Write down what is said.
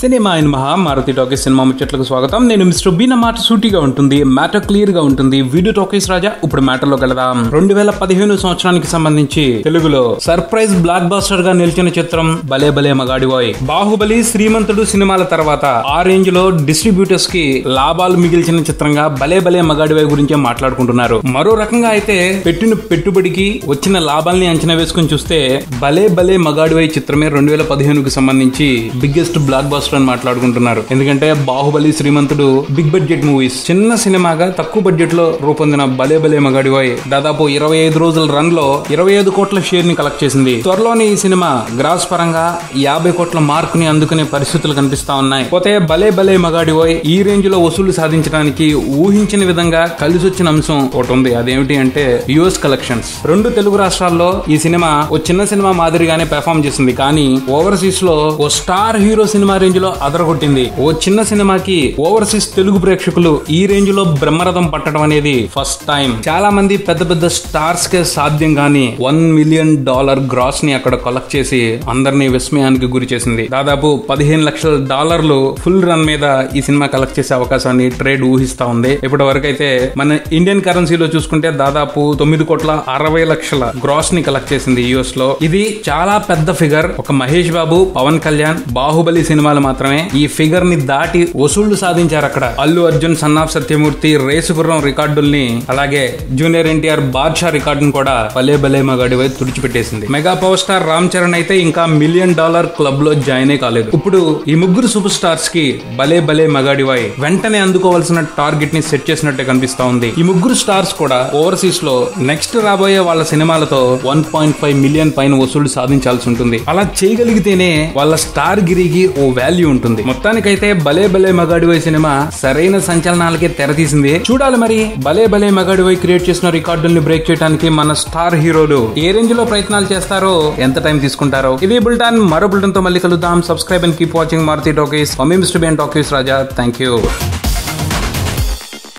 Cinema in మహా Maruti talkies cinema ముచ్చట్లకు స్వాగతం. నేను మిస్టర్ బి. నా మాట సూటిగా ఉంటుంది, మ్యాటర్ క్లియర్ గా ఉంటుంది. వీడియో టాకీస్ రాజా. ఇప్పుడు మ్యాటర్ లో వెళదాం. 2015 సంవత్సరానికి సంబంధించి తెలుగులో సర్ప్రైజ్ బ్లాక్ బాస్టర్ గా నిలిచిన చిత్రం భలే భలే మగాడివోయ్. బాహుబలి, శ్రీమంతుడు సినిమాల తర్వాత ఆ రేంజ్ లో డిస్ట్రిబ్యూటర్స్ కి లాభాలు మిగిల్చిన చిత్రంగా భలే భలే మగాడివోయ్ గురించే మాట్లాడుకుంటున్నారు. మరో రకంగా అయితే పెట్టిన పెట్టుబడికి వచ్చిన లాభాల్ని అంచనా వేసుకుని చూస్తే భలే భలే మగాడివోయ్ చిత్రమే 2015కు సంబంధించి బిగ్గెస్ట్ బ్లాక్ బాస్టర్ అని మాట్లాడుకుంటున్నారు. ఎందుకంటే బాహుబలి, శ్రీమంతుడు బిగ్ బడ్జెట్ మూవీస్. చిన్న సినిమాగా తక్కువ బడ్జెట్ లో రూపొందిన భలే భలే మగాడివోయ్ దాదాపు 25 రోజుల రన్ లో 25 కోట్ల షేర్ ని కలెక్ట్ చేసింది. త్వరలోనే ఈ సినిమా గ్రాస్ పరంగా 50 కోట్ల మార్క్ ని అందుకునే పరిస్థితులు కనిపిస్తా ఉన్నాయి. పోతే భలే భలే మగాడివోయ్ ఈ రేంజ్ లో వసూలు సాధించడానికి ఊహించిన విధంగా కలిసొచ్చిన అంశం ఒకటి ఉంది. అదేమిటి అంటే యుఎస్ కలెక్షన్స్. 2 తెలుగు రాష్ట్రాల్లో ఈ సినిమా ఓ చిన్న సినిమా మాదిరిగానే పెర్ఫార్మ్ చేసింది. కానీ ఓవర్సీస్ లో ఓ స్టార్ హీరో సినిమా రేంజ్ లో అదరగొట్టింది. ఓ చిన్న సినిమాకి ఓవర్సీస్ తెలుగు ప్రేక్షకులు ఈ రేంజ్ లో బ్రహ్మరథం పట్టడం అనేది ఫస్ట్ టైం. చాలా మంది పెద్ద పెద్ద స్టార్స్ కే సాధ్యం గాని $1 మిలియన్ గ్రాస్ ని అక్కడ కలెక్ట్ చేసి అందరినీ విస్మయానికి గురి చేసింది. దాదాపు $15 లక్షల ఫుల్ రన్ మీద ఈ సినిమా కలెక్ట్ చేసే అవకాశాన్ని ట్రేడ్ ఊహిస్తా ఉంది. ఇప్పటి వరకు అయితే మన ఇండియన్ కరెన్సీలో చూసుకుంటే దాదాపు 9,60,00,000 గ్రాస్ ని కలెక్ట్ చేసింది యుఎస్ లో. ఇది చాలా పెద్ద ఫిగర్. ఒక మహేష్ బాబు, పవన్ కళ్యాణ్, బాహుబలి సినిమాలు మాత్రమే ఈ ఫిగర్ ని దాటి వసూళ్లు సాధించారు. అక్కడ అల్లు అర్జున్, సన్ ఆఫ్ సత్యమూర్తి, రేసుగుర్రం రికార్డుల్ని, అలాగే జూనియర్ ఎన్టీఆర్ బాద్షా రికార్డును కూడా భలే భలే మగాడివోయ్ తుడిచిపెట్టేసింది. Mega power star Ram Charan అయితే ఇంకా $1 మిలియన్ క్లబ్ లో జాయిన్ కాలేదు. ఇప్పుడు ఈ ముగ్గురు సూపర్ స్టార్స్ కి భలే భలే మగాడివోయ్ వెంటనే అందుకోవాల్సిన టార్గెట్ ని సెట్ చేసినట్టే కనిపిస్తా ఉంది. ఈ ముగ్గురు స్టార్స్ కూడా ఓవర్సీస్ లో నెక్స్ట్ రాబోయే వాళ్ళ సినిమాలతో 1.5 మిలియన్ పైన వసూళ్లు సాధించాల్సి ఉంటుంది. అలా చేయగలిగితేనే వాళ్ళ స్టార్ గిరికి ఓ వాల్యూ ఉంటుంది. మొత్తానికైతే భలే భలే మగాడివోయ్ సినిమా సరైన సంచలనాలకే తెరతీసింది. చూడాలి మరి భలే భలే మగాడివోయ్ క్రియేట్ చేసిన రికార్డుల్ని బ్రేక్ చేయడానికి మన స్టార్ హీరోలు ఏ రేంజ్ లో ప్రయత్నాలు చేస్తారో, ఎంత టైం తీసుకుంటారో. ఇది బుల్టాన్. మరో బుల్టన్ తో మళ్ళీ కలుద్దాం. Subscribe and keep watching Maruti talkies. Mister B. Talkies Raja. Thank you.